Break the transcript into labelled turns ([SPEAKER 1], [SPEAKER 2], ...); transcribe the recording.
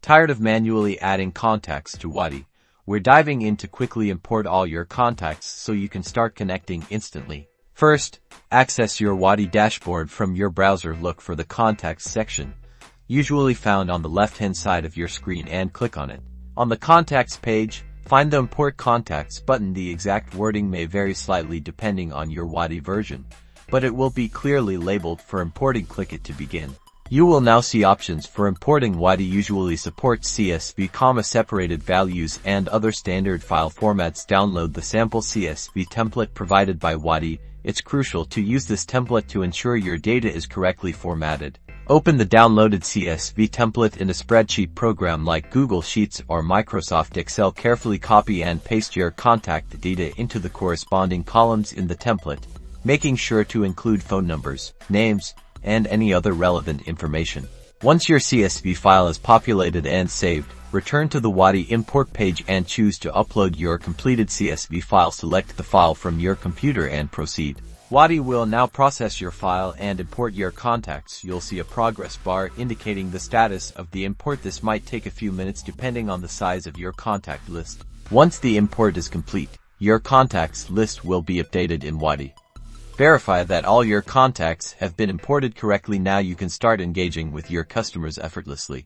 [SPEAKER 1] Tired of manually adding contacts to Wati? We're diving in to quickly import all your contacts so you can start connecting instantly. First, access your Wati dashboard from your browser. Look for the Contacts section, usually found on the left-hand side of your screen, and click on it. On the Contacts page, find the Import Contacts button. The exact wording may vary slightly depending on your Wati version, but it will be clearly labeled for importing. Click it to begin. You will now see options for importing. Wati usually supports CSV, separated values, and other standard file formats. Download the sample CSV template provided by Wati. It's crucial to use this template to ensure your data is correctly formatted. Open the downloaded CSV template in a spreadsheet program like Google Sheets or Microsoft Excel. Carefully copy and paste your contact data into the corresponding columns in the template, making sure to include phone numbers, names, and any other relevant information. Once your CSV file is populated and saved, return to the Wati import page and choose to upload your completed CSV file. Select the file from your computer and proceed. Wati will now process your file and import your contacts. You'll see a progress bar indicating the status of the import. This might take a few minutes depending on the size of your contact list. Once the import is complete, your contacts list will be updated in Wati. Verify that all your contacts have been imported correctly. Now you can start engaging with your customers effortlessly.